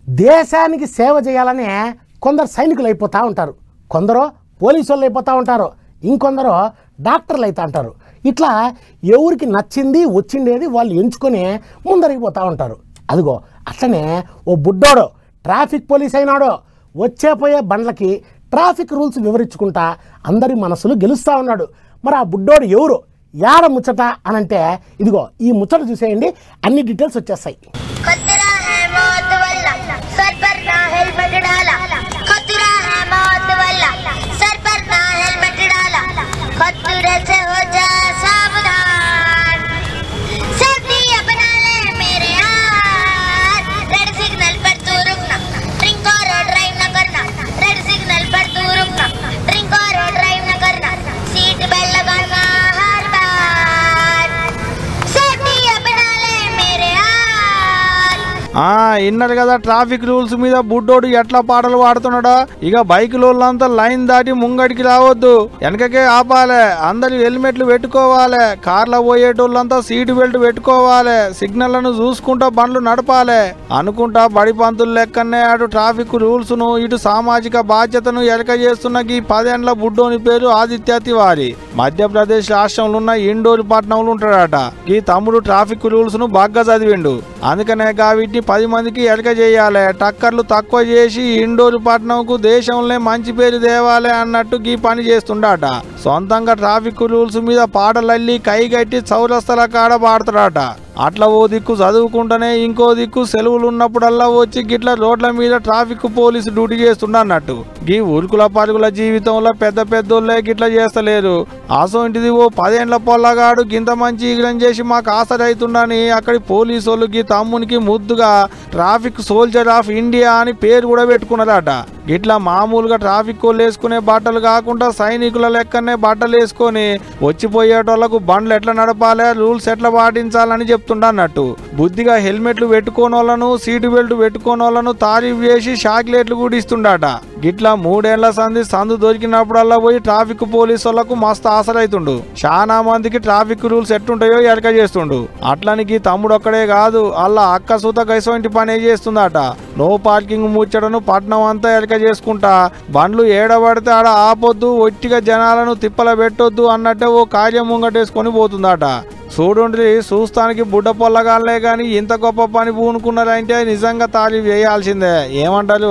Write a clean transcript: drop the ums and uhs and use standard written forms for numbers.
దేశానికి సేవ చేయాలనే కొందరు సైనికులు అయిపోతూ ఉంటారు, కొందరు పోలీసు వాళ్ళు అయిపోతూ ఉంటారు, ఇంకొందరు డాక్టర్లు అవుతూ ఉంటారు. ఇట్లా ఎవరికి నచ్చింది వచ్చిండేది వాళ్ళు ఎంచుకొని ముందరికి పోతూ ఉంటారు. అదిగో అట్లనే ఓ బుడ్డోడు ట్రాఫిక్ పోలీస్ అయినాడు, వచ్చేపోయే బండ్లకి ట్రాఫిక్ రూల్స్ వివరించుకుంటా అందరి మనసులు గెలుస్తూ ఉన్నాడు. మరి ఆ బుడ్డోడు ఎవరు, యాడ ముచ్చట అనంటే ఇదిగో ఈ ముచ్చట చూసేయండి, అన్ని డీటెయిల్స్ వచ్చేస్తాయి. ఇన్నారు కదా ట్రాఫిక్ రూల్స్ మీద బుడ్డోడు ఎట్లా పాటలు పాడుతున్నాడో. ఇక బైకులంతా లైన్ దాటి ముంగడికి రావద్దు, వెనకకే ఆపాలి, అందరు హెల్మెట్లు పెట్టుకోవాలి, కార్లో పోయేటోళ్ళంతా సీటు బెల్ట్ పెట్టుకోవాలి, సిగ్నల్లను చూసుకుంటా బండ్లు నడపాలి అనుకుంటా బడి పంతులు లెక్కనే అటు ట్రాఫిక్ రూల్స్ ను ఇటు సామాజిక బాధ్యతను ఎలక చేస్తున్న ఈ 10 ఏళ్ల బుడ్డోని పేరు ఆదిత్య తివారి. మధ్యప్రదేశ్ రాష్ట్రంలో ఉన్న ఇండోర్ పట్టణంలో ఉంటాడట. ఈ తమ్ముడు ట్రాఫిక్ రూల్స్ ను బాగా చదివిండు, అందుకనే వీటిని 10 మందికి ఎలక చేయాలి, టక్కర్లు తక్కువ చేసి ఇండోర్ పట్టణంకు దేశంలో మంచి పేరు తేవాలి అన్నట్టు ఈ పని చేస్తుండట. సొంతంగా ట్రాఫిక్ రూల్స్ మీద పాటలల్లి కైగట్టి చౌరస్తల కాడ పాడతాడట. అట్లా ఓ దిక్కు చదువుకుంటేనే ఇంకో దిక్కు సెలవులు ఉన్నప్పుడల్లా వచ్చి గిట్ల రోడ్ల మీద ట్రాఫిక్ పోలీసు డ్యూటీ చేస్తుండన్నట్టు. ఈ ఉరుకుల పరుగుల జీవితంలో పెద్ద పెద్దోళ్ళే గిట్ల చేస్తలేరు. అసోంటిది ఓ 10 ఏళ్ల పొల్లగాడు గింత మంచి ఈగ్రం చేసి మాకు ఆసరైతుండని అక్కడి పోలీసు వాళ్ళకి తమ్మునికి ముద్దుగా ట్రాఫిక్ సోల్జర్ ఆఫ్ ఇండియా అని పేరు కూడా పెట్టుకున్నారట. గిట్లా మామూలుగా ట్రాఫిక్ వాళ్ళు వేసుకునే బట్టలు కాకుండా సైనికుల లెక్కనే బట్టలు వేసుకొని వచ్చిపోయేటోళ్లకు బండ్లు ఎట్లా నడపాలి, రూల్స్ ఎట్లా పాటించాలని చెప్తుండన్నట్టు. బుద్ధిగా హెల్మెట్లు పెట్టుకోని వాళ్ళను, సీటు బెల్ట్ పెట్టుకోని వాళ్ళను తారీఫ్ చేసి చాక్లెట్లు కూడా ఇస్తుండట. గిట్లా 3 ఏళ్ల సందు దొరికినప్పుడల్లా పోయి ట్రాఫిక్ పోలీసు వాళ్ళకు మస్తు ఆసరైతుండు. చాలా మందికి ట్రాఫిక్ రూల్స్ ఎట్టుంటాయో ఎలక చేస్తుండు. అట్లనికి తమ్ముడు ఒక్కడే కాదు, అలా అక్క సూత గైసోంటి పనే చేస్తుందట. నో పార్కింగ్ ముచ్చటను పట్నం అంతా ఎలక చేసుకుంటా బండ్లు ఏడబడితే ఆడ ఆపొద్దు, ఒట్టిగా జనాలను తిప్పల పెట్టొద్దు అన్నట్టే ఓ కార్యం ముంగటేసుకొని పోతుందట. చూడుండ్రి, చూస్తానికి బుడ్డ పొల్లగాలే గాని ఇంత గొప్ప పని పూనుకున్నారంటే నిజంగా తారీఫ్ చేయాల్సిందే. ఏమంటారు?